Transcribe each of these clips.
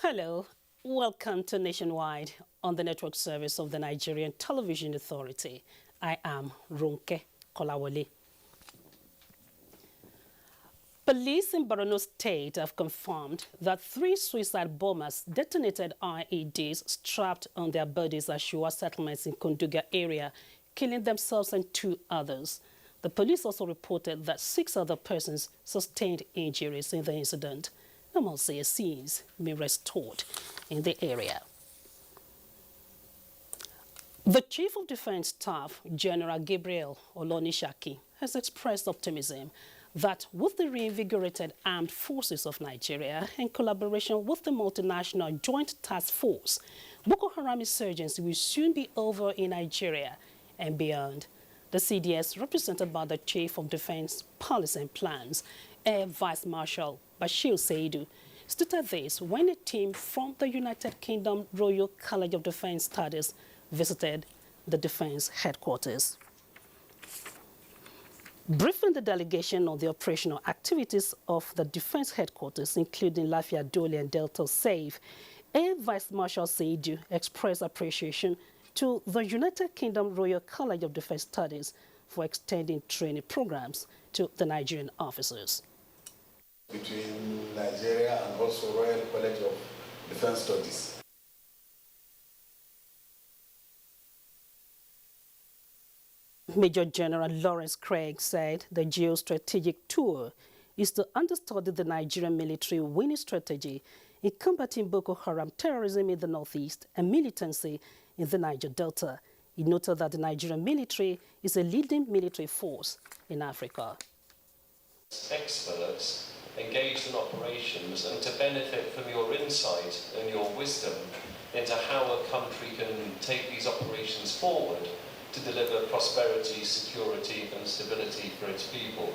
Hello, welcome to Nationwide on the network service of the Nigerian Television Authority. I am Ronke Kolawole. Police in Borno State have confirmed that 3 suicide bombers detonated IEDs strapped on their bodies at Shua settlements in Konduga area, killing themselves and 2 others. The police also reported that 6 other persons sustained injuries in the incident. Normalcy scenes may restored in the area. The Chief of Defense Staff, General Gabriel Olonishaki, has expressed optimism that with the reinvigorated armed forces of Nigeria in collaboration with the multinational Joint Task Force, Boko Haram insurgency will soon be over in Nigeria and beyond. The CDS, represented by the Chief of Defense Policy and Plans, Air Vice Marshal Bashir Saidu, stated this when a team from the United Kingdom Royal College of Defense Studies visited the defense headquarters. Briefing the delegation on the operational activities of the defense headquarters, including Lafia Dole and Delta Safe, Air Vice Marshal Saidu expressed appreciation to the United Kingdom Royal College of Defense Studies for extending training programs to the Nigerian officers. Between Nigeria and also Royal College of Defense Studies. Major General Lawrence Craig said the geostrategic tour is to understudy the Nigerian military winning strategy in combating Boko Haram terrorism in the northeast and militancy in the Niger Delta. He noted that the Nigerian military is a leading military force in Africa. Experts engaged in operations and to benefit from your insight and your wisdom into how a country can take these operations forward to deliver prosperity, security and stability for its people.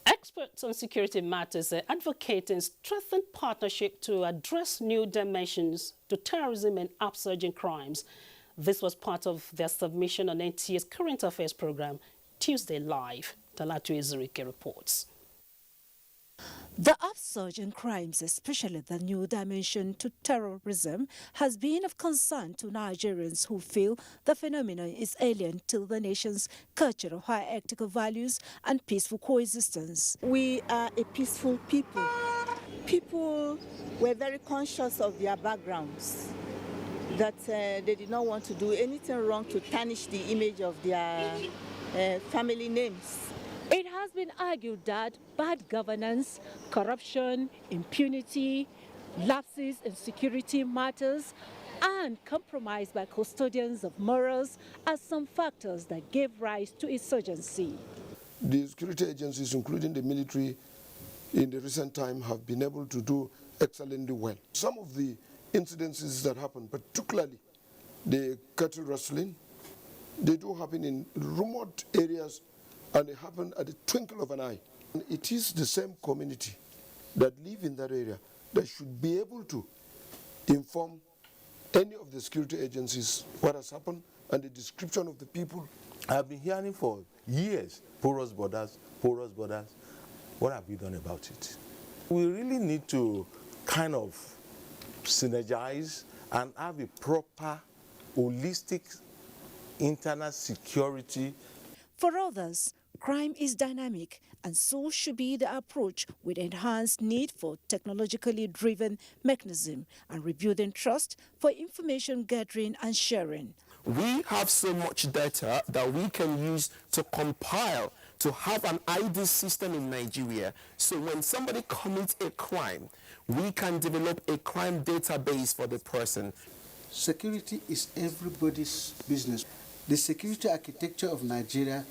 Experts on security matters are advocating strengthened partnership to address new dimensions to terrorism and upsurging crimes. This was part of their submission on NTA's Current Affairs program, Tuesday Live. Talatu Ezurike reports. The upsurge in crimes, especially the new dimension to terrorism, has been of concern to Nigerians who feel the phenomenon is alien to the nation's culture of high ethical values and peaceful coexistence. We are a peaceful people. People were very conscious of their backgrounds, that they did not want to do anything wrong to tarnish the image of their family names. It has been argued that bad governance, corruption, impunity, lapses in security matters, and compromise by custodians of morals are some factors that gave rise to insurgency. The security agencies, including the military, in the recent time have been able to do excellently well. Some of the incidences that happen, particularly the cattle rustling, they do happen in remote areas and they happen at the twinkle of an eye. And it is the same community that live in that area that should be able to inform any of the security agencies what has happened and the description of the people. I've been hearing for years, porous borders, porous borders. What have we done about it? We really need to kind of synergize and have a proper, holistic internal security. For others, crime is dynamic, and so should be the approach with enhanced need for technologically driven mechanism and rebuilding trust for information gathering and sharing. We have so much data that we can use to compile, to have an ID system in Nigeria. So when somebody commits a crime, we can develop a crime database for the person. Security is everybody's business. The security architecture of Nigeria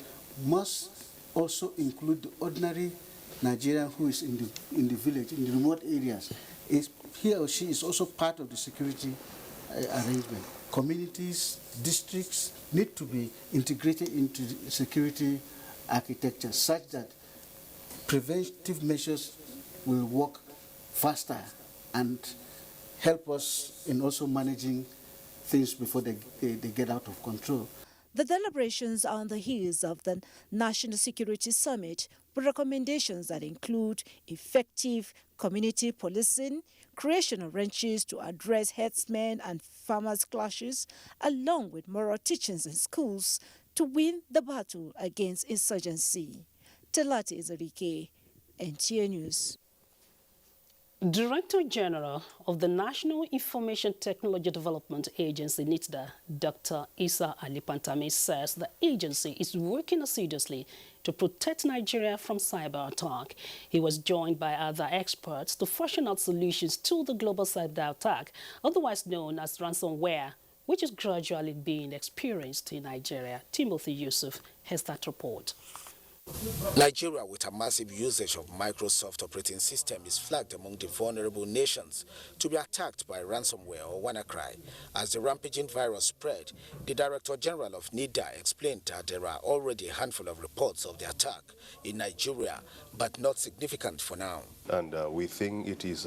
must also include the ordinary Nigerian who is in the village, in the remote areas. He or she is also part of the security arrangement. Communities, districts need to be integrated into the security architecture such that preventive measures will work faster and help us in also managing things before they get out of control. The deliberations are on the heels of the National Security Summit, with recommendations that include effective community policing, creation of ranches to address herdsmen and farmers' clashes, along with moral teachings in schools to win the battle against insurgency. Telati Ezerike, NTA News. Director General of the National Information Technology Development Agency, NITDA, Dr. Isa Alipantami, says the agency is working assiduously to protect Nigeria from cyber attack. He was joined by other experts to fashion out solutions to the global cyber attack, otherwise known as ransomware, which is gradually being experienced in Nigeria. Timothy Yusuf has that report. Nigeria, with a massive usage of Microsoft operating system, is flagged among the vulnerable nations to be attacked by ransomware or WannaCry. As the rampaging virus spread, the Director General of NIDA explained that there are already a handful of reports of the attack in Nigeria, but not significant for now. And we think it is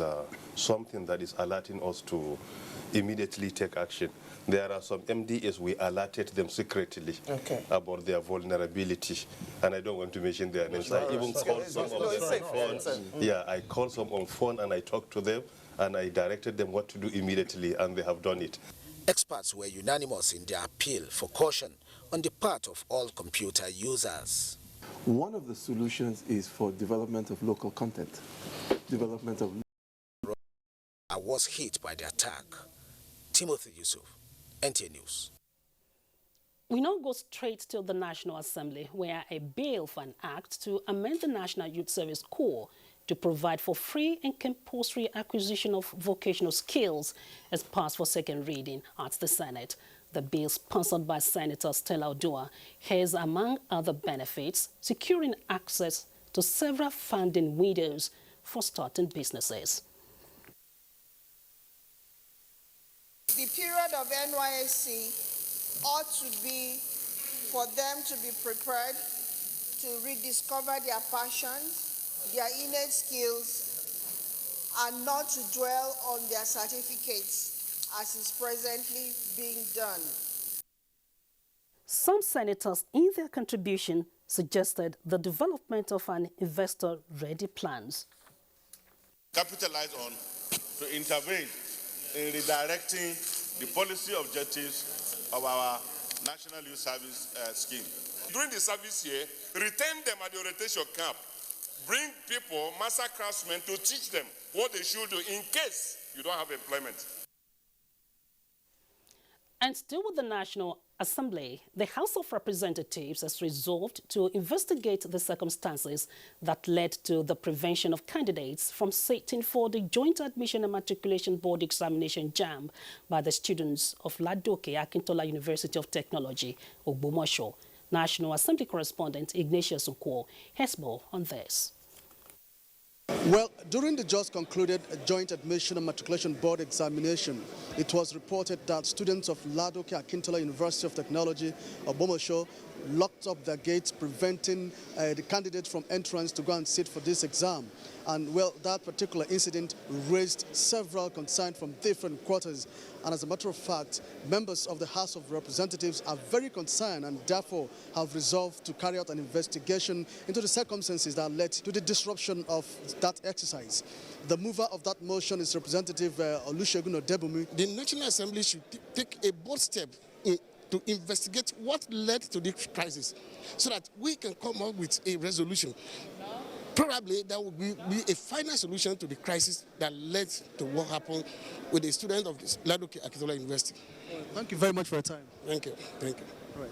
something that is alerting us to immediately take action. There are some MDAs, we alerted them secretly about their vulnerability. And I don't want to mention their names. I even called some of them on phone. Yeah, I called some on phone and I talked to them and I directed them what to do immediately, and they have done it. Experts were unanimous in their appeal for caution on the part of all computer users. One of the solutions is for development of local content, development of... I was hit by the attack. Timothy Yusuf, NTA News. We now go straight to the National Assembly, where a bill for an act to amend the National Youth Service Corps to provide for free and compulsory acquisition of vocational skills has passed for second reading at the Senate. The bill, sponsored by Senator Stella Odua, has, among other benefits, securing access to several funding windows for starting businesses. The period of NYSC ought to be for them to be prepared to rediscover their passions, their innate skills, and not to dwell on their certificates as is presently being done. Some senators, in their contribution, suggested the development of an investor-ready plans. Capitalize on to intervene in redirecting the policy objectives of our National Youth Service scheme. During the service year, retain them at the orientation camp. Bring people, master craftsmen, to teach them what they should do in case you don't have employment. And still with the National Assembly, the House of Representatives has resolved to investigate the circumstances that led to the prevention of candidates from sitting for the Joint Admission and Matriculation Board examination JAMB by the students of Ladoke Akintola University of Technology, Ogbomoso. National Assembly correspondent Ignatius Nkwo has more on this. Well, during the just concluded Joint Admission and Matriculation Board examination, it was reported that students of Ladoke Akintola University of Technology, Ogbomoso, locked up their gates, preventing the candidates from entrance to go and sit for this exam. And, well, that particular incident raised several concerns from different quarters. And as a matter of fact, members of the House of Representatives are very concerned and therefore have resolved to carry out an investigation into the circumstances that led to the disruption of that exercise. The mover of that motion is Representative Olusegun Odebumi. The National Assembly should take a bold step to investigate what led to this crisis so that we can come up with a resolution. Probably that will be a final solution to the crisis that led to what happened with the student of Ladoke Akintola University. Thank you very much for your time. Thank you. Thank you. All right.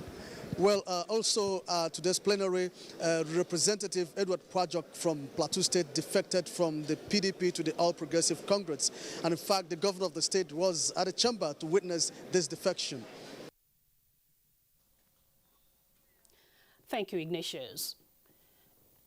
Well, also today's plenary, Representative Edward Kwajok from Plateau State defected from the PDP to the All Progressive Congress. And in fact, the governor of the state was at the chamber to witness this defection. Thank you, Ignatius.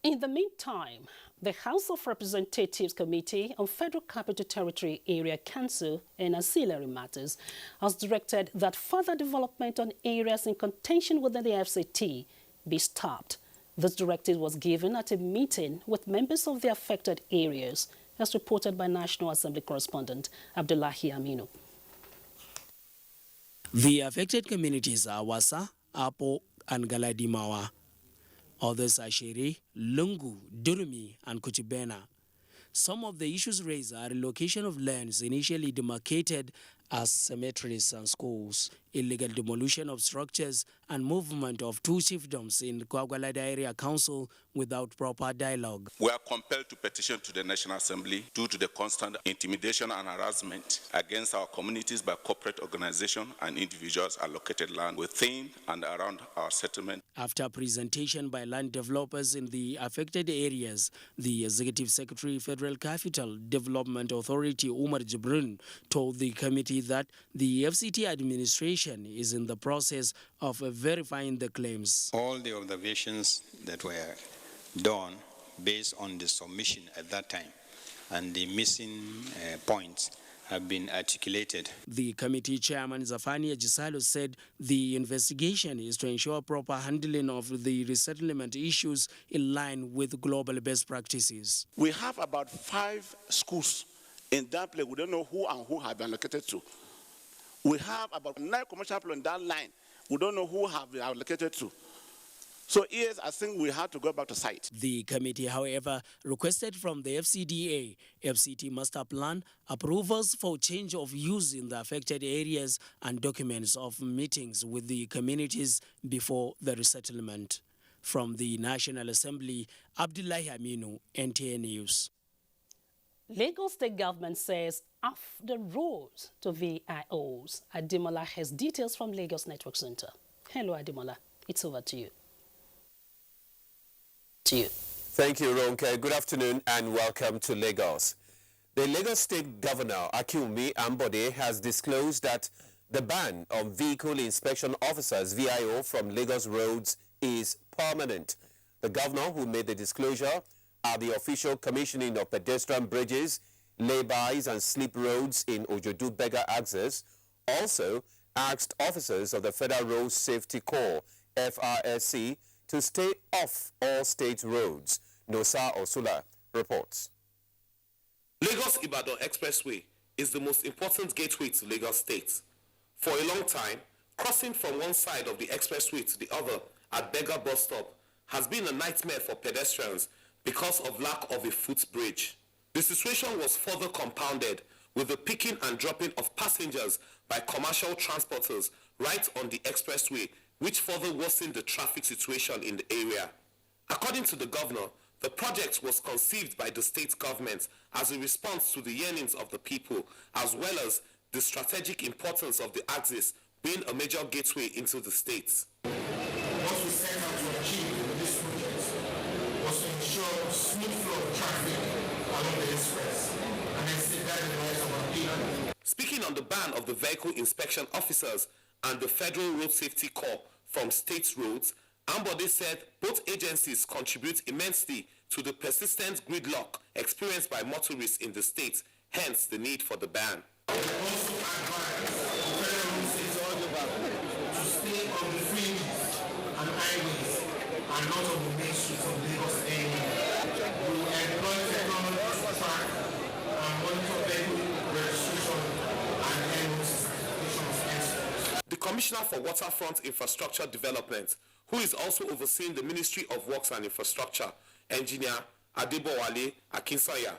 In the meantime, the House of Representatives Committee on Federal Capital Territory Area Council and Ancillary Matters has directed that further development on areas in contention within the FCT be stopped. This directive was given at a meeting with members of the affected areas, as reported by National Assembly correspondent Abdullahi Aminu. The affected communities are Wasa, Apo, and Galadimawa. Others are Shere, Lungu, Durumi, and Kuchibena. Some of the issues raised are relocation of lands initially demarcated as cemeteries and schools, illegal demolition of structures, and movement of 2 chiefdoms in Kwagwalada Area Council without proper dialogue. We are compelled to petition to the National Assembly due to the constant intimidation and harassment against our communities by corporate organizations and individuals allocated land within and around our settlement. After presentation by land developers in the affected areas, the Executive Secretary, Federal Capital Development Authority, Umar Jibril, told the committee that the FCT administration is in the process of verifying the claims. All the observations that were done based on the submission at that time and the missing points have been articulated. The committee chairman, Zafania Gisalo, said the investigation is to ensure proper handling of the resettlement issues in line with global best practices. We have about 5 schools in that place. We don't know who and who have been allocated to. We have about 9 commercial people in that line. We don't know who have been allocated to. So yes, I think we have to go back to site. The committee, however, requested from the FCDA, FCT Master Plan, approvals for change of use in the affected areas and documents of meetings with the communities before the resettlement. From the National Assembly, Abdullahi Aminu, NTA News. Lagos State government says off the road to VIOs. Ademola has details from Lagos Network Center. Hello, Ademola. It's over to you. Thank you, Ronke. Good afternoon and welcome to Lagos. The Lagos State Governor, Akinwumi Ambode, has disclosed that the ban on vehicle inspection officers, VIO, from Lagos roads is permanent. The governor, who made the disclosure at the official commissioning of pedestrian bridges, laybys and slip roads in Ojodu Bega Access, also asked officers of the Federal Road Safety Corps, FRSC, to stay off all state roads. Nosa Osula reports. Lagos-Ibadan Expressway is the most important gateway to Lagos State. For a long time, crossing from one side of the expressway to the other at Bega bus stop has been a nightmare for pedestrians because of lack of a footbridge. The situation was further compounded with the picking and dropping of passengers by commercial transporters right on the expressway, which further worsened the traffic situation in the area. According to the governor, the project was conceived by the state government as a response to the yearnings of the people, as well as the strategic importance of the axis being a major gateway into the states. What we set out to achieve with this project was to ensure smooth flow of traffic along the express and then safeguard the lives of our people. Speaking on the ban of the vehicle inspection officers and the Federal Road Safety Corps from state roads, Ambode said both agencies contribute immensely to the persistent gridlock experienced by motorists in the state, hence the need for the ban. We also advise the Federal Road Safety Corps to stay on the fringes and highways and not on the main streets of Lagos area. We will employ technology to track and monitor vehicle registration and NOC certification of exports. The Commissioner for Waterfront Infrastructure Development, who is also overseeing the Ministry of Works and Infrastructure, Engineer Adebowale Akinsanya,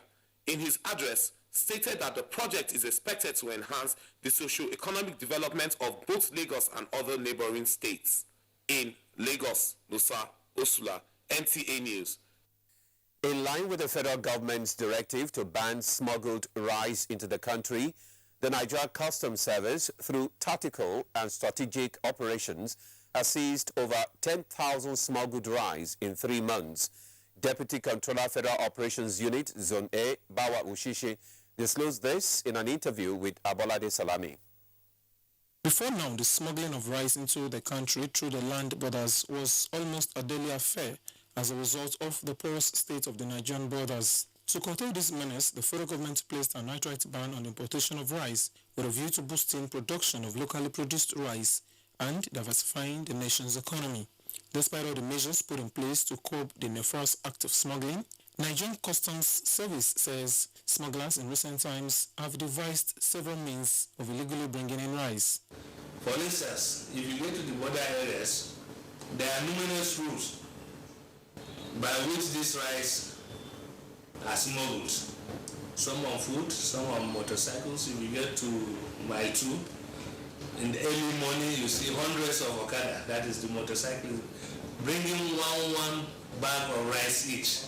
in his address stated that the project is expected to enhance the socio-economic development of both Lagos and other neighboring states. In Lagos, Nosa Osula, NTA News. In line with the federal government's directive to ban smuggled rice into the country, the Nigeria Customs Service, through tactical and strategic operations, has seized over 10,000 smuggled rice in 3 months. Deputy Controller Federal Operations Unit, Zone A, Bawa Ushishi, disclosed this in an interview with Abolade Salami. Before now, the smuggling of rice into the country through the land borders was almost a daily affair as a result of the porous state of the Nigerian borders. To curtail this menace, the federal government placed an outright ban on importation of rice with a view to boosting production of locally produced rice and diversifying the nation's economy. Despite all the measures put in place to curb the nefarious act of smuggling, Nigerian Customs Service says smugglers in recent times have devised several means of illegally bringing in rice. For instance, if you go to the border areas, there are numerous routes by which these rice are smuggled. Some on foot, some on motorcycles. If you get to Mile 2, in the early morning you see hundreds of Okada, that is the motorcycles, bringing one bag of rice each.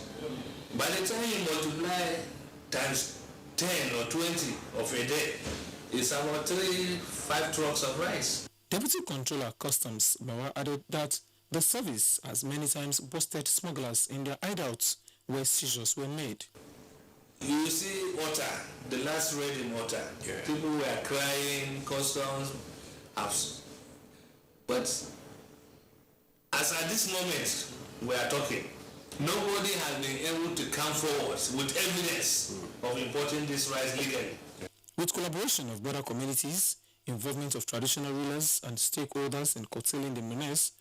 By the time you multiply times 10 or 20 of a day, it's about 3-5 trucks of rice. Deputy Controller Customs Bawa added that the service has many times busted smugglers in their hideouts where seizures were made. You see water, the last raid in water. Yeah. People were crying, customs, apps. But as at this moment we are talking, nobody has been able to come forward with evidence of importing this rice legally. With collaboration of border communities, involvement of traditional rulers and stakeholders in curtailing the menace,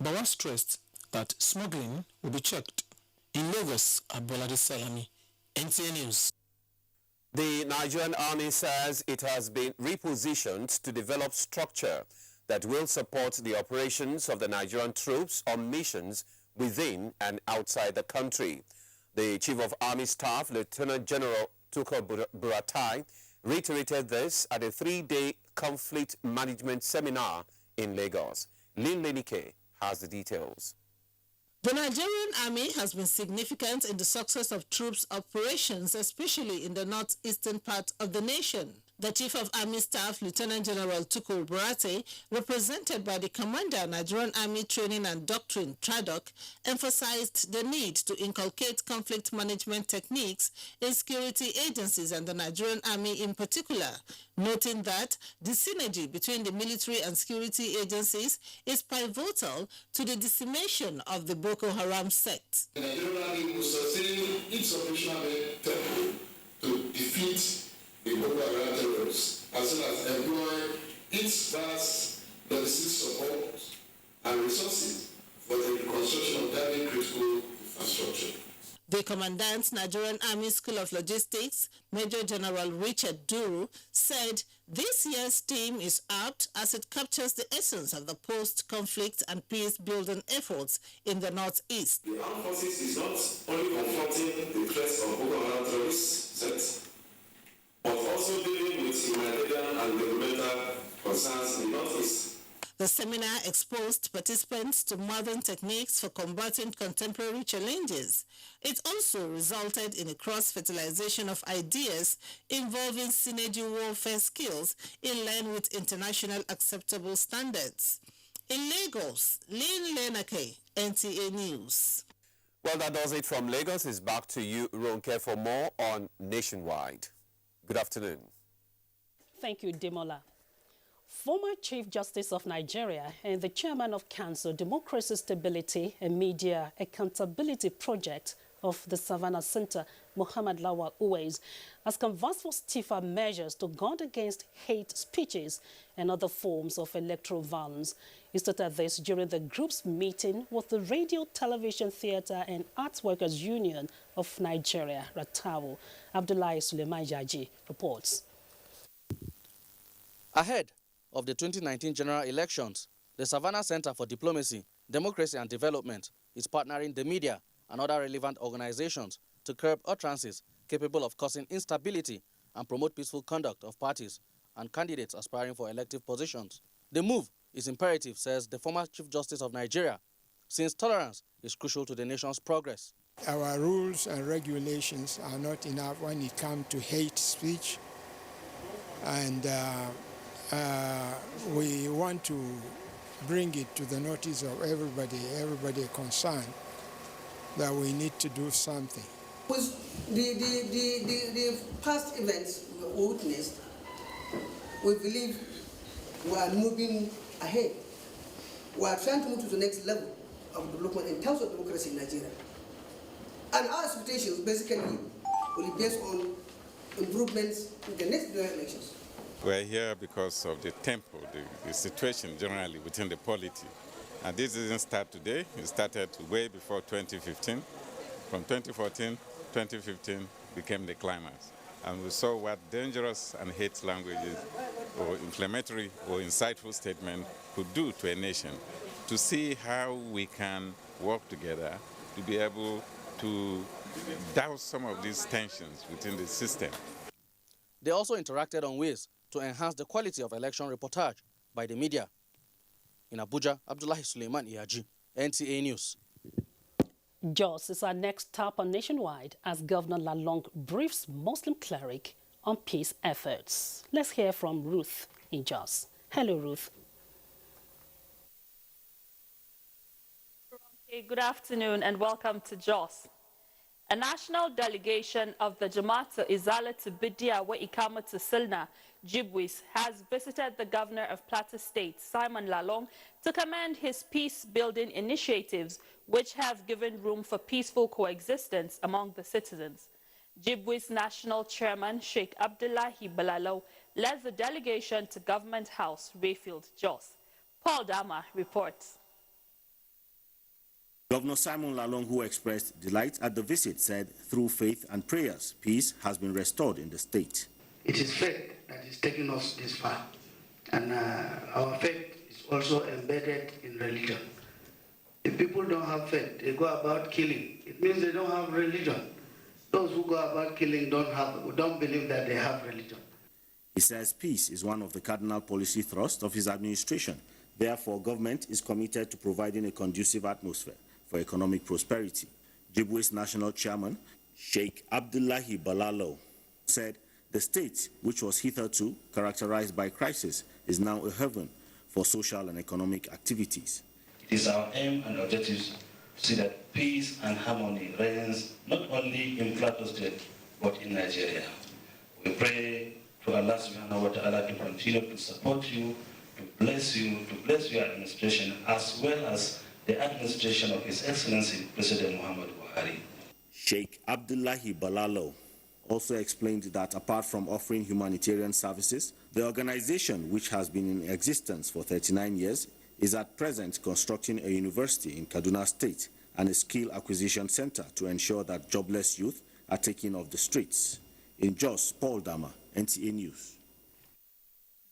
Bawa stressed that smuggling will be checked. In Lagos, Abolade Salami, NTA News. The Nigerian Army says it has been repositioned to develop structure that will support the operations of the Nigerian troops on missions within and outside the country. The Chief of Army Staff, Lieutenant General Tukur Buratai, reiterated this at a 3-day conflict management seminar in Lagos. Lynn Lenike has the details. The Nigerian Army has been significant in the success of troops' operations, especially in the northeastern part of the nation. The Chief of Army Staff, Lieutenant General Tukur Buratai, represented by the Commander, Nigerian Army Training and Doctrine, TRADOC, emphasized the need to inculcate conflict management techniques in security agencies and the Nigerian Army in particular, noting that the synergy between the military and security agencies is pivotal to the decimation of the Boko Haram sect. The Nigerian Army will sustain its operational tempo to defeat the Boko Haram terrorists, as well as employ its vast logistic support and resources for the reconstruction of damaged critical infrastructure. The Commandant, Nigerian Army School of Logistics, Major General Richard Duru, said this year's theme is apt as it captures the essence of the post-conflict and peace-building efforts in the Northeast. The armed forces is not only confronting the threats of Boko Haram terrorist sects, but also dealing with humanitarian and developmental concerns in the Northeast. The seminar exposed participants to modern techniques for combating contemporary challenges. It also resulted in a cross-fertilization of ideas involving synergy warfare skills in line with international acceptable standards. In Lagos, Lynn Lenake, NTA News. Well, that does it from Lagos. It's back to you, Ronke, for more on Nationwide. Good afternoon. Thank you, Demola. Former Chief Justice of Nigeria and the Chairman of Council Democracy Stability and Media Accountability Project of the Savannah Center, Muhammad Lawal Uwais, has canvassed for stiffer measures to guard against hate speeches and other forms of electoral violence. He stated this during the group's meeting with the Radio, Television, Theatre and Arts Workers Union of Nigeria, RATAWO. Abdullahi Suleiman Yaji reports. Ahead of the 2019 general elections, the Savannah Center for Diplomacy, Democracy and Development is partnering the media and other relevant organizations to curb utterances capable of causing instability and promote peaceful conduct of parties and candidates aspiring for elective positions. The move is imperative, says the former Chief Justice of Nigeria, since tolerance is crucial to the nation's progress. Our rules and regulations are not enough when it comes to hate speech, and we want to bring it to the notice of everybody concerned, that we need to do something. With the past events we witnessed, we believe we are moving ahead. We are trying to move to the next level of development in terms of democracy in Nigeria. And our expectations basically will be based on improvements in the next general elections. We're here because of the tempo, the situation generally within the polity. And this didn't start today, it started way before 2015. From 2014, 2015 became the climax. And we saw what dangerous and hate language or inflammatory or insightful statement could do to a nation, to see how we can work together to be able to douse some of these tensions within the system. They also interacted on ways to enhance the quality of election reportage by the media. In Abuja, Abdullahi Suleiman Iyaji, NTA News. Jos is our next stop on Nationwide as Governor Lalong briefs Muslim cleric on peace efforts. Let's hear from Ruth in Jos. Hello, Ruth. Good afternoon and welcome to Jos. A national delegation of the Jama'at Izalatu Bidia wa Ikamatu Silna, Jibwis, has visited the governor of Plateau State, Simon Lalong, to commend his peace-building initiatives, which have given room for peaceful coexistence among the citizens. Jibwis National Chairman Sheikh Abdullahi Balalo led the delegation to Government House, Rayfield, Jos. Paul Dama reports. Governor Simon Lalong, who expressed delight at the visit, said through faith and prayers, peace has been restored in the state. It is faith that is taking us this far, and our faith is also embedded in religion. If people don't have faith, they go about killing. It means they don't have religion. Those who go about killing don't believe that they have religion. He says peace is one of the cardinal policy thrusts of his administration. Therefore, government is committed to providing a conducive atmosphere for economic prosperity. Jibwis National Chairman Sheikh Abdullahi Balalo said the state, which was hitherto characterized by crisis, is now a haven for social and economic activities. It is our aim and objectives to see that peace and harmony reigns not only in Plateau State, but in Nigeria. We pray to Allah subhanahu wa ta'ala to continue to support you, to bless your administration, as well as the administration of His Excellency President Muhammad Buhari. Sheikh Abdullahi Balalo also explained that apart from offering humanitarian services, the organization, which has been in existence for 39 years, is at present constructing a university in Kaduna State and a skill acquisition center to ensure that jobless youth are taken off the streets. In Jos, Paul Dama, NTA News.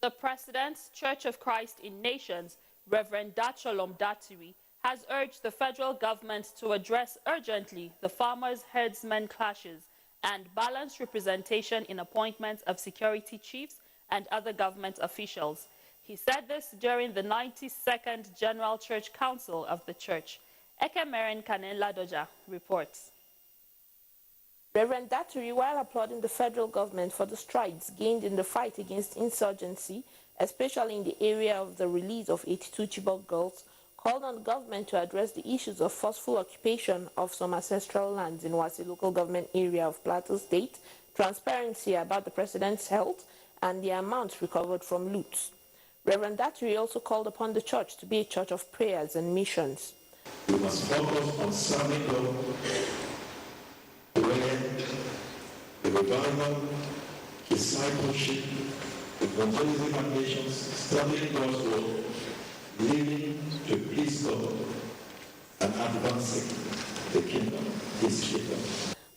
The President's Church of Christ in Nations, Reverend Dacholom Datiri, has urged the federal government to address urgently the farmers-herdsmen clashes and balance representation in appointments of security chiefs and other government officials. He said this during the 92nd General Church Council of the Church. Ekemeren Kanen Ladoja reports. Reverend Datiri, while applauding the federal government for the strides gained in the fight against insurgency, especially in the area of the release of 82 Chibok girls, called on the government to address the issues of forceful occupation of some ancestral lands in Wasi local government area of Plateau State, transparency about the president's health, and the amounts recovered from loots. Reverend Datiri also called upon the church to be a church of prayers and missions. We must focus on serving God, where the revival, discipleship, evangelism and nations, studying God's word, living to please God, and advancing the kingdom, His kingdom.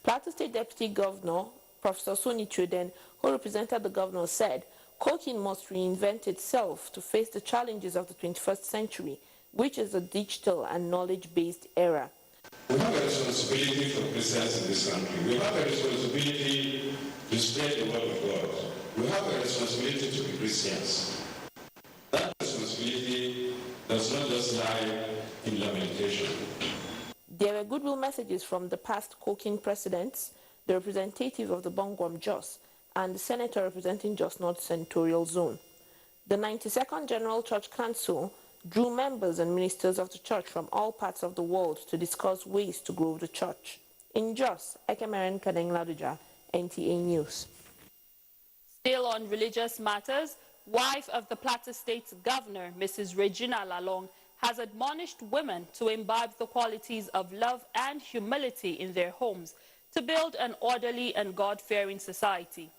Plateau State Deputy Governor, Professor Soni Truden, who represented the governor, said, Kokin must reinvent itself to face the challenges of the 21st century, which is a digital and knowledge-based era. We have a responsibility for Christians in this country. We have a responsibility to spread the word of God. We have a responsibility to be Christians. That responsibility does not just lie in lamentation. There were goodwill messages from the past Kokin presidents, the representative of the Bongwam Jos, and the senator representing Jos North Senatorial Zone. The 92nd General Church Council drew members and ministers of the church from all parts of the world to discuss ways to grow the church. In Jos, Ekemeren Kadeng Laduja, NTA News. Still on religious matters, wife of the Plateau State's governor, Mrs. Regina Lalong, has admonished women to imbibe the qualities of love and humility in their homes to build an orderly and God-fearing society.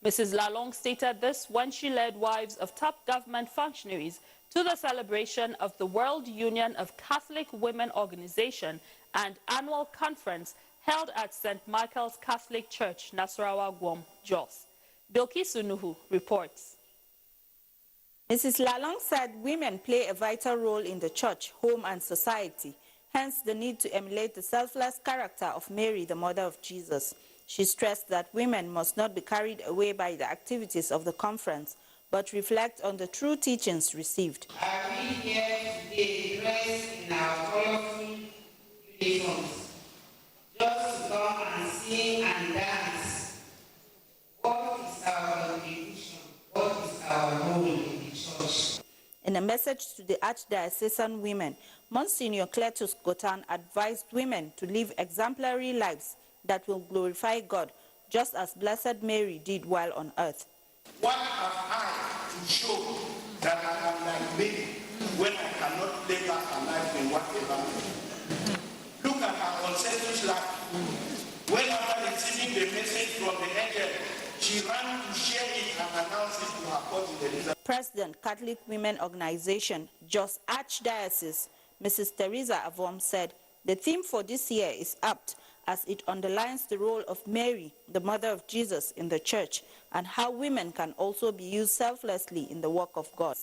Mrs. Lalong stated this when she led wives of top government functionaries to the celebration of the World Union of Catholic Women Organization and annual conference held at St. Michael's Catholic Church, Nasarawa, Guam, Jos. Bilkisu Nuhu reports. Mrs. Lalong said women play a vital role in the church, home, and society, hence the need to emulate the selfless character of Mary, the mother of Jesus. She stressed that women must not be carried away by the activities of the conference, but reflect on the true teachings received. Are we here today dressed in our colorful uniforms, just to come and sing and dance? What is our contribution? What is our role in the church? In a message to the Archdiocesan women, Monsignor Cletus Gotan advised women to live exemplary lives that will glorify God, just as Blessed Mary did while on earth. What have I to show that I am like Mary when I cannot play back alive in whatever? Look at our ancestors' life. When after receiving the message from the angel, she ran to share it and announce it to her cousin Elizabeth. President, Catholic Women Organization, Jos Archdiocese, Mrs. Teresa Avom said, the theme for this year is apt as it underlines the role of Mary, the mother of Jesus, in the church, and how women can also be used selflessly in the work of God.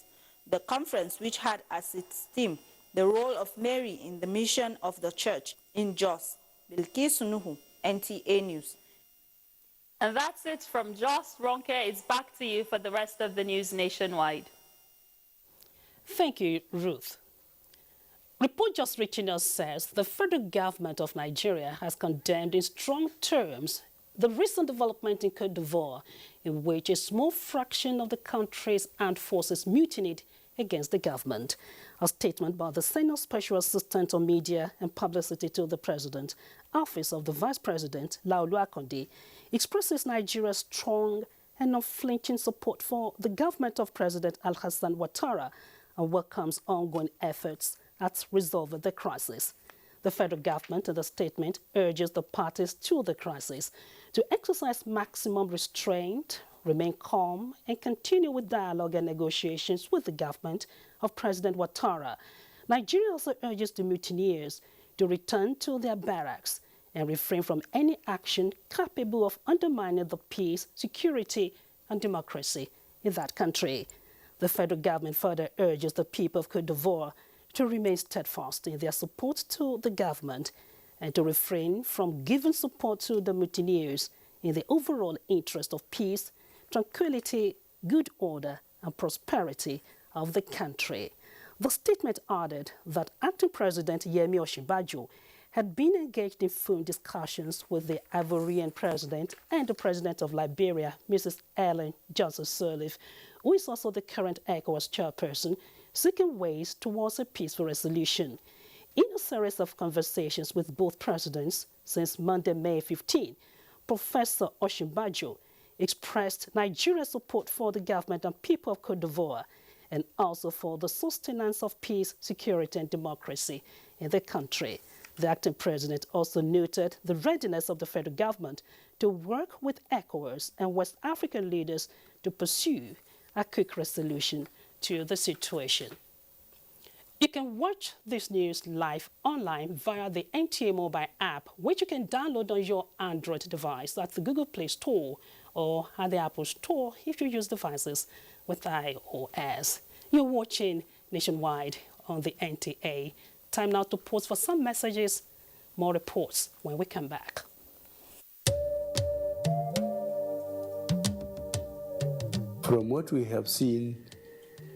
The conference, which had as its theme the role of Mary in the mission of the church in Jos. Bilkisu Nuhu, NTA News. And that's it from Jos. Ronke, it's back to you for the rest of the news nationwide. Thank you, Ruth. Report just reaching us says the federal government of Nigeria has condemned in strong terms the recent development in Côte d'Ivoire, in which a small fraction of the country's armed forces mutinied against the government. A statement by the Senior Special Assistant on Media and Publicity to the President, Office of the Vice President, Laolu Akonde, expresses Nigeria's strong and unflinching support for the government of President Al-Hassan Ouattara and welcomes ongoing efforts at resolving the crisis. The federal government in the statement urges the parties to the crisis to exercise maximum restraint, remain calm, and continue with dialogue and negotiations with the government of President Ouattara. Nigeria also urges the mutineers to return to their barracks and refrain from any action capable of undermining the peace, security, and democracy in that country. The federal government further urges the people of Côte d'Ivoire to remain steadfast in their support to the government and to refrain from giving support to the mutineers in the overall interest of peace, tranquility, good order, and prosperity of the country. The statement added that acting President Yemi Osinbajo had been engaged in phone discussions with the Ivorian president and the president of Liberia, Mrs. Ellen Johnson Sirleaf, who is also the current ECOWAS chairperson, seeking ways towards a peaceful resolution. In a series of conversations with both presidents since Monday, May 15, Professor Osinbajo expressed Nigeria's support for the government and people of Côte d'Ivoire and also for the sustenance of peace, security, and democracy in the country. The acting president also noted the readiness of the federal government to work with ECOWAS and West African leaders to pursue a quick resolution to the situation. You can watch this news live online via the NTA mobile app, which you can download on your Android device at the Google Play Store or at the Apple Store if you use devices with iOS. You're watching Nationwide on the NTA. Time now to pause for some messages, more reports when we come back. From what we have seen,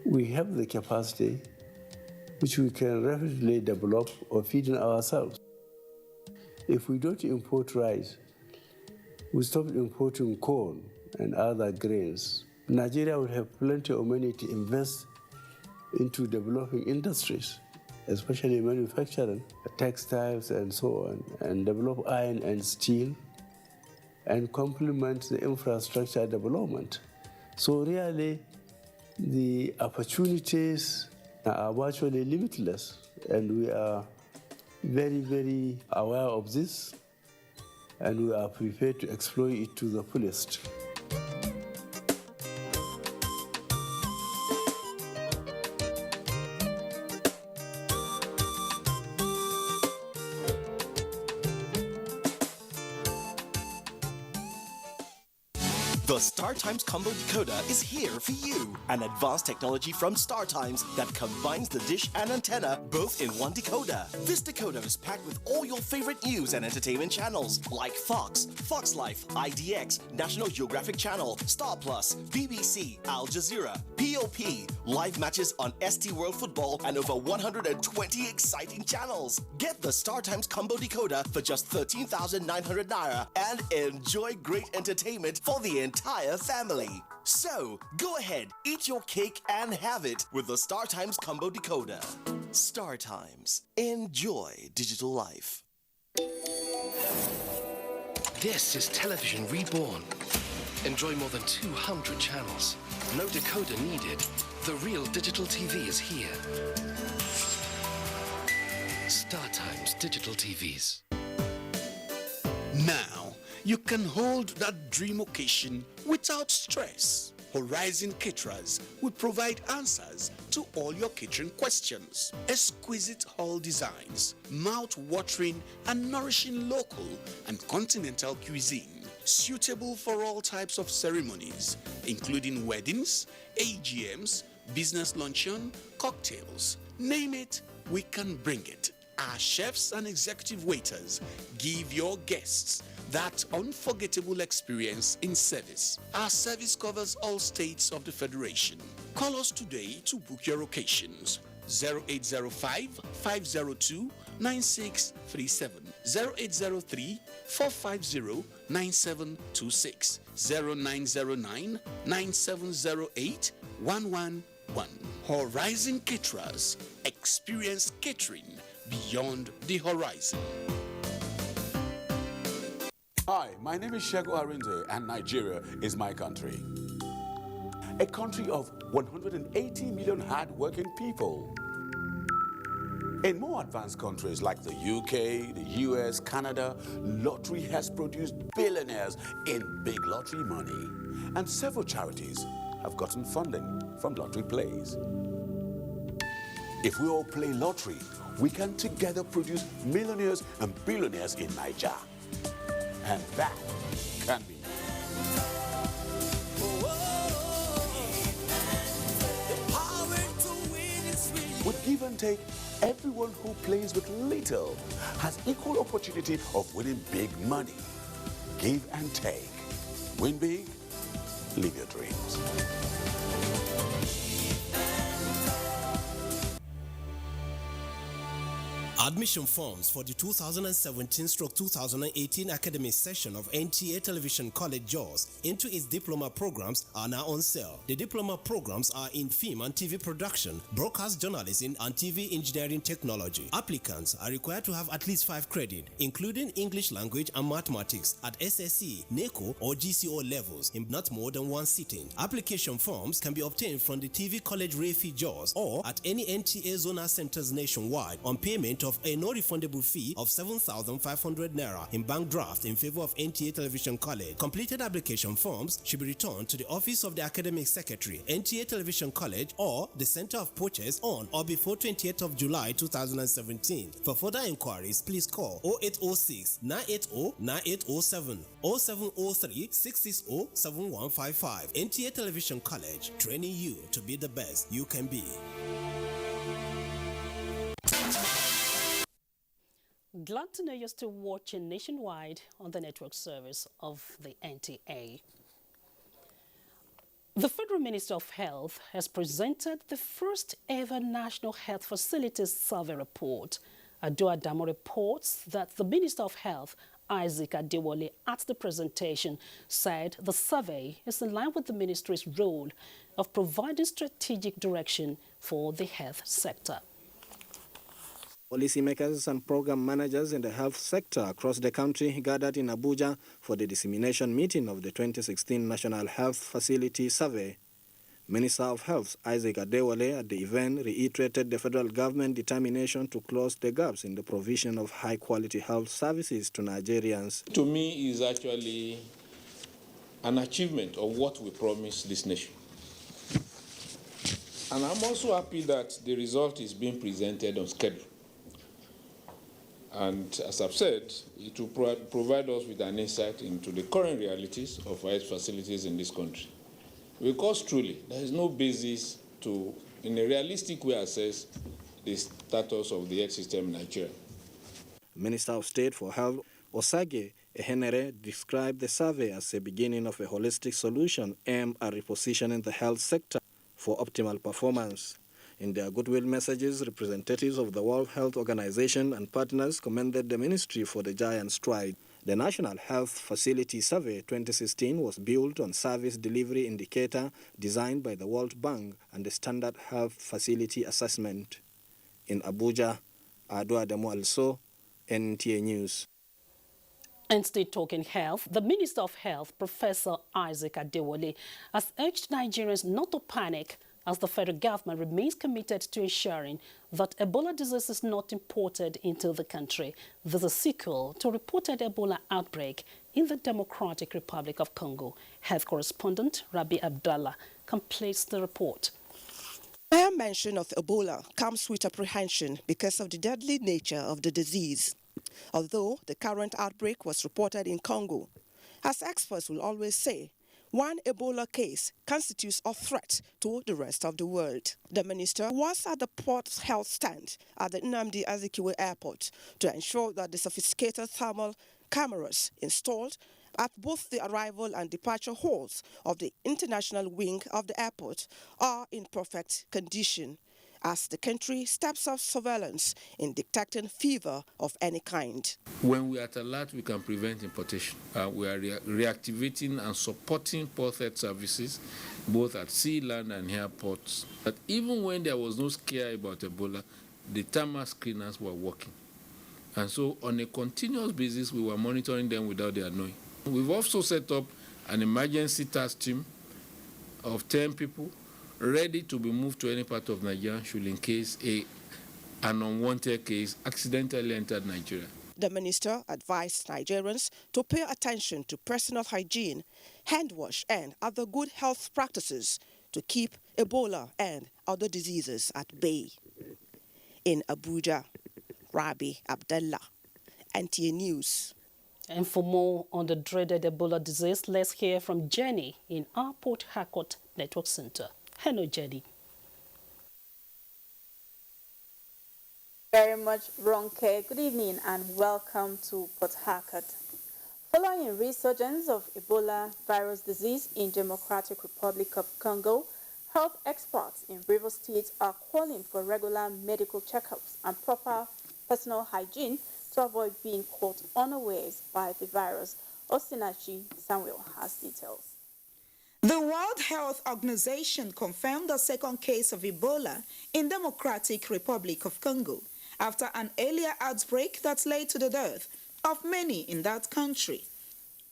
we have the capacity which we can rapidly develop or feed in ourselves. If we don't import rice, we stop importing corn and other grains, Nigeria will have plenty of money to invest into developing industries, especially manufacturing, textiles and so on, and develop iron and steel, and complement the infrastructure development. So really, the opportunities are virtually limitless, and we are very, very aware of this, and we are prepared to exploit it to the fullest. The StarTimes Combo Decoder is here for you. An advanced technology from StarTimes that combines the dish and antenna both in one decoder. This decoder is packed with all your favorite news and entertainment channels like Fox, Fox Life, IDX, National Geographic Channel, Star Plus, BBC, Al Jazeera, POP, live matches on ST World Football, and over 120 exciting channels. Get the StarTimes Combo Decoder for just 13,900 Naira and enjoy great entertainment for the entire family. So, go ahead, eat your cake and have it with the StarTimes Combo Decoder. StarTimes. Enjoy digital life. This is television reborn. Enjoy more than 200 channels. No decoder needed. The real digital TV is here. StarTimes Digital TVs. Now, you can hold that dream occasion without stress. Horizon Caterers will provide answers to all your catering questions. Exquisite hall designs, mouth-watering and nourishing local and continental cuisine, suitable for all types of ceremonies, including weddings, AGMs, business luncheon, cocktails. Name it, we can bring it. Our chefs and executive waiters give your guests that unforgettable experience in service. Our service covers all states of the Federation. Call us today to book your occasions. 0805-502-9637, 0803-450-9726, 0909-9708-111. Horizon Caterers. Experience catering beyond the horizon. Hi, my name is Shego Arinde, and Nigeria is my country. A country of 180 million hard-working people. In more advanced countries like the UK, the US, Canada, lottery has produced billionaires in big lottery money. And several charities have gotten funding from lottery plays. If we all play lottery, we can together produce millionaires and billionaires in Nigeria. And that can be. With give and take, everyone who plays with little has equal opportunity of winning big money. Give and take. Win big, live your dreams. Admission forms for the 2017-2018 academic session of NTA Television College JAWS into its diploma programs are now on sale. The diploma programs are in film and TV production, broadcast journalism, and TV engineering technology. Applicants are required to have at least 5 credits, including English language and mathematics at SSC, NECO, or GCO levels in not more than 1 sitting. Application forms can be obtained from the TV College Refi JAWS or at any NTA zonal centers nationwide on payment of a no-refundable fee of 7,500 Naira in bank draft in favor of NTA Television College. Completed application forms should be returned to the Office of the Academic Secretary, NTA Television College, or the Center of Purchase on or before 28th of July 2017. For further inquiries, please call 0806 980 9807 or 0703 660 7155. NTA Television College, training you to be the best you can be. Glad to know you're still watching nationwide on the network service of the NTA. The Federal Minister of Health has presented the first ever National Health Facilities Survey report. Ado Adamo reports that the Minister of Health, Isaac Adewale, at the presentation said the survey is in line with the ministry's role of providing strategic direction for the health sector. Policymakers and program managers in the health sector across the country gathered in Abuja for the dissemination meeting of the 2016 National Health Facility Survey. Minister of Health Isaac Adewale at the event reiterated the federal government determination to close the gaps in the provision of high-quality health services to Nigerians. To me, is actually an achievement of what we promised this nation. And I'm also happy that the result is being presented on schedule. And as I've said, it will provide us with an insight into the current realities of health facilities in this country. Because truly, there is no basis to, in a realistic way, assess the status of the health system in Nigeria. Minister of State for Health, Osage Ehenere, described the survey as a beginning of a holistic solution aimed at repositioning the health sector for optimal performance. In their goodwill messages, representatives of the World Health Organization and partners commended the ministry for the giant stride. The National Health Facility Survey 2016 was built on service delivery indicator designed by the World Bank and the Standard Health Facility Assessment. In Abuja, Adwa Demo Also, NTA News. And still talking health, the Minister of Health, Professor Isaac Adewale, has urged Nigerians not to panic as the federal government remains committed to ensuring that Ebola disease is not imported into the country. This is a sequel to a reported Ebola outbreak in the Democratic Republic of Congo. Health correspondent Rabi Abdallah completes the report. Mere mention of Ebola comes with apprehension because of the deadly nature of the disease. Although the current outbreak was reported in Congo, as experts will always say, one Ebola case constitutes a threat to the rest of the world. The minister was at the port's health stand at the Nnamdi Azikiwe Airport to ensure that the sophisticated thermal cameras installed at both the arrival and departure halls of the international wing of the airport are in perfect condition, as the country steps up surveillance in detecting fever of any kind. When we are at alert, we can prevent importation. We are reactivating and supporting port health services, both at sea, land, and airports. But even when there was no scare about Ebola, the thermal screeners were working. And so on a continuous basis, we were monitoring them without their knowing. We've also set up an emergency task team of 10 people ready to be moved to any part of Nigeria should in case an unwanted case accidentally entered Nigeria. The minister advised Nigerians to pay attention to personal hygiene, hand wash, and other good health practices to keep Ebola and other diseases at bay. In Abuja, Rabi Abdallah, NTA News. And for more on the dreaded Ebola disease, let's hear from Jenny in our Port Harcourt Network Center. Hello, Jenny. Very much, Ronke. Good evening and welcome to Port Harcourt. Following a resurgence of Ebola virus disease in Democratic Republic of Congo, health experts in Rivers State are calling for regular medical checkups and proper personal hygiene to avoid being caught unawares by the virus. Osinachi Samuel has details. The World Health Organization confirmed the second case of Ebola in Democratic Republic of Congo after an earlier outbreak that led to the death of many in that country.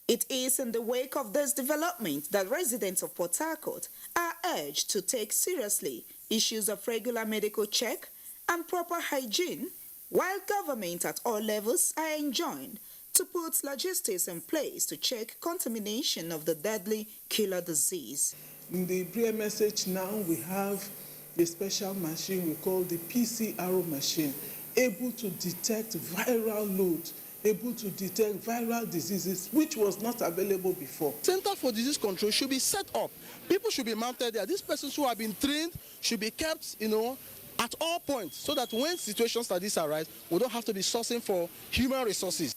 It is in the wake of this development that residents of Port Harcourt are urged to take seriously issues of regular medical check and proper hygiene, while government at all levels are enjoined to put logistics in place to check contamination of the deadly killer disease. In the prayer message now, we have a special machine we call the PCR machine, able to detect viral load, able to detect viral diseases, which was not available before. Center for Disease Control should be set up. People should be mounted there. These persons who have been trained should be kept, at all points, so that when situations like this arise, we don't have to be sourcing for human resources.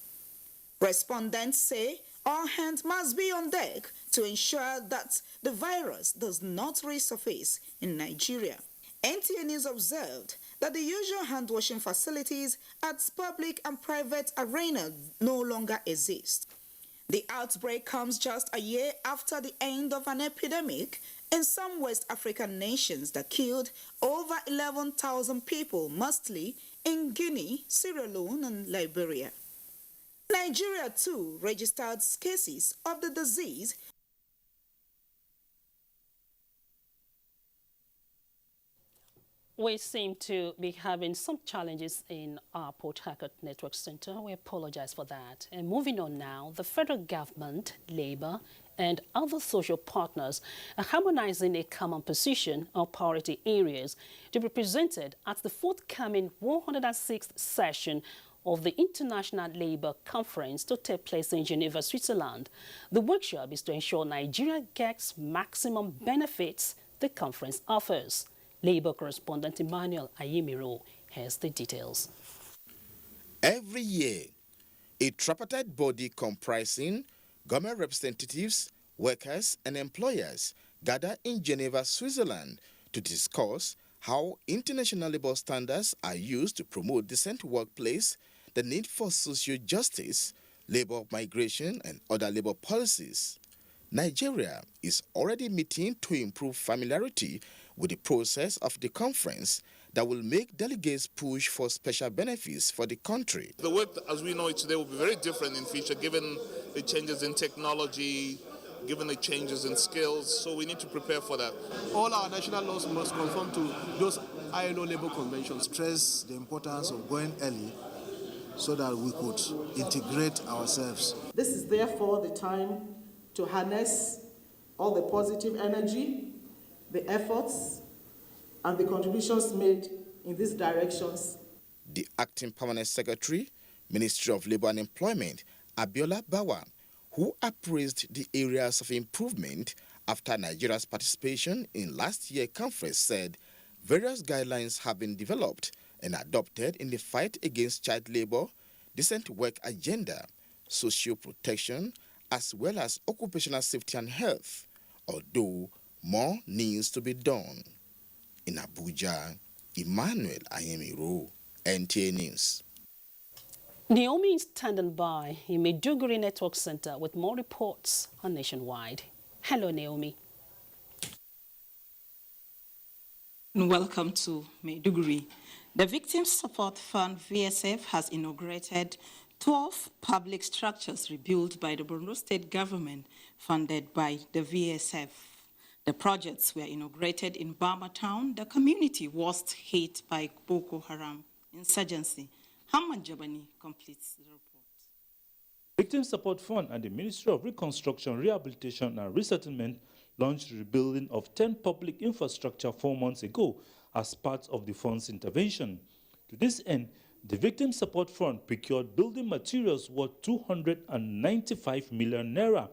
Respondents say all hands must be on deck to ensure that the virus does not resurface in Nigeria. NTA News observed that the usual hand-washing facilities at public and private arenas no longer exist. The outbreak comes just a year after the end of an epidemic in some West African nations that killed over 11,000 people, mostly in Guinea, Sierra Leone, and Liberia. Nigeria, too, registered cases of the disease. We seem to be having some challenges in our Port Harcourt Network Center. We apologize for that. And moving on now, the federal government, Labour, and other social partners are harmonizing a common position on priority areas to be presented at the forthcoming 106th session of the International Labour Conference to take place in Geneva, Switzerland. The workshop is to ensure Nigeria gets maximum benefits the conference offers. Labour correspondent Emmanuel Ayimiro has the details. Every year, a tripartite body comprising government representatives, workers and employers gather in Geneva, Switzerland to discuss how international labor standards are used to promote decent workplace, the need for social justice, labor migration and other labor policies. Nigeria is already meeting to improve familiarity with the process of the conference that will make delegates push for special benefits for the country. The work as we know it today will be very different in future given the changes in technology, given the changes in skills, so we need to prepare for that. All our national laws must conform to those ILO labor conventions. Stress the importance of going early so that we could integrate ourselves. This is therefore the time to harness all the positive energy, the efforts, and the contributions made in these directions. The acting permanent secretary, Ministry of Labour and Employment, Abiola Bawa, who appraised the areas of improvement after Nigeria's participation in last year's conference, said various guidelines have been developed and adopted in the fight against child labor, decent work agenda, social protection, as well as occupational safety and health, although more needs to be done. In Abuja, Emmanuel Ayemiro, NTA News. Naomi is standing by in Maiduguri Network Center with more reports on Nationwide. Hello, Naomi. Welcome to Maiduguri. The Victims Support Fund, VSF, has inaugurated 12 public structures rebuilt by the Borno State government, funded by the VSF. The projects were inaugurated in Bama town, the community worst hit by Boko Haram insurgency. Hamman Jabani completes the report. Victim Support Fund and the Ministry of Reconstruction, Rehabilitation and Resettlement launched rebuilding of 10 public infrastructure 4 months ago as part of the fund's intervention. To this end, the Victim Support Fund procured building materials worth 295 million naira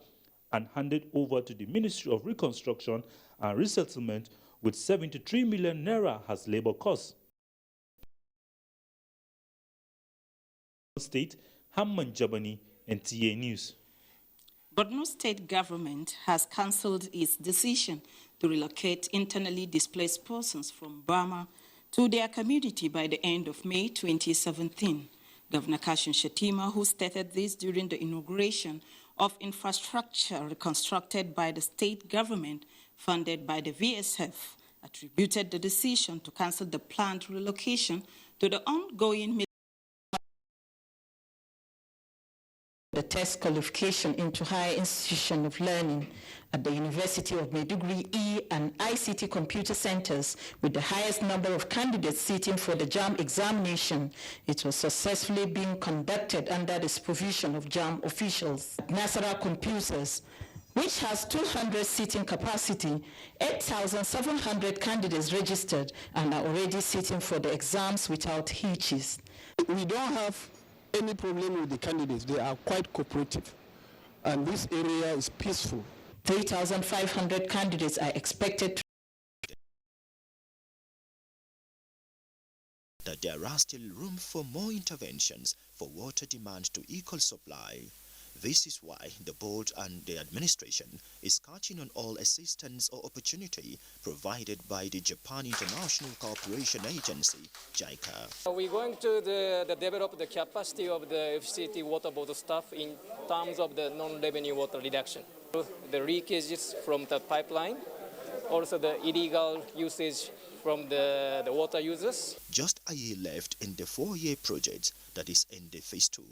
and handed over to the Ministry of Reconstruction and Resettlement with 73 million naira as labor costs. State, Hamman Jabani, NTA News. Borno State government has cancelled its decision to relocate internally displaced persons from Bama to their community by the end of May 2017. Governor Kashim Shettima, who stated this during the inauguration of infrastructure reconstructed by the state government funded by the VSF, attributed the decision to cancel the planned relocation to the ongoing the test qualification into higher institution of learning at the University of Maiduguri E and ICT computer centers with the highest number of candidates sitting for the JAM examination. It was successfully being conducted under the supervision of JAM officials. Nasara Computers, which has 200 seating capacity, 8,700 candidates registered and are already sitting for the exams without hitches. We don't have any problem with the candidates. They are quite cooperative, and this area is peaceful. 3,500 candidates are expected to that there are still room for more interventions for water demand to equal supply. This is why the board and the administration is catching on all assistance or opportunity provided by the Japan International Cooperation Agency, JICA. We're going to develop the capacity of the FCT water board staff in terms of the non-revenue water reduction. The leakages from the pipeline, also the illegal usage from the water users. Just a year left in the 4-year project that is in the phase 2.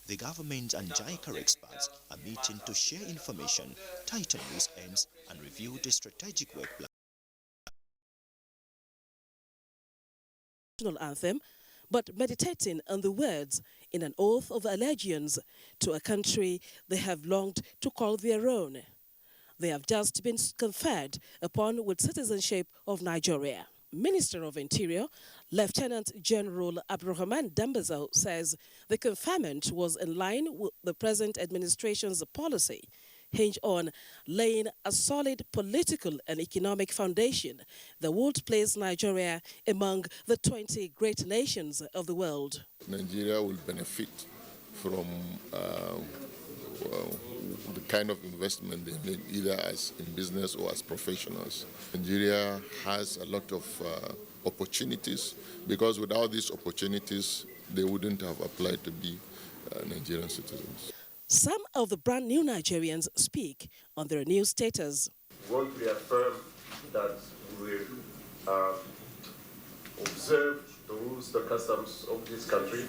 The government and JICA experts are meeting to share information, tighten loose ends, and review the strategic work plan. National anthem, but meditating on the words in an oath of allegiance to a country they have longed to call their own. They have just been conferred upon with citizenship of Nigeria. Minister of Interior Lieutenant General Abdurrahman Dambazo says the confinement was in line with the present administration's policy, hinged on laying a solid political and economic foundation that would place Nigeria among the 20 great nations of the world. Nigeria will benefit from the kind of investment they make, either as in business or as professionals. Nigeria has a lot of opportunities, because without these opportunities, they wouldn't have applied to be Nigerian citizens. Some of the brand new Nigerians speak on their new status. We want to reaffirm that we will observe the rules, the customs of this country.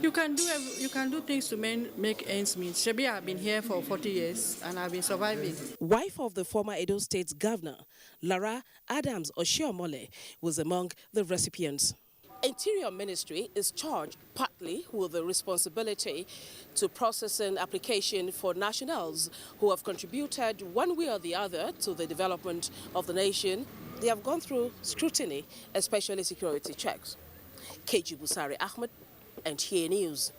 You can do things to make ends meet. Shebi, I've been here for 40 years and I've been surviving. Wife of the former Edo State Governor, Lara Adams Oshiomole, was among the recipients. Interior Ministry is charged partly with the responsibility to processing application for nationals who have contributed one way or the other to the development of the nation. They have gone through scrutiny, especially security checks. KG Busari Ahmed, NTA News.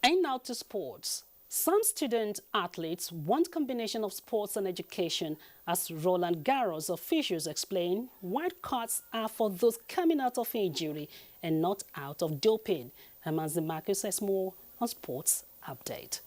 And now to sports. Some student athletes want combination of sports and education. As Roland Garros officials explain, wild cards are for those coming out of injury and not out of doping. Herman Zimaku says more on Sports Update.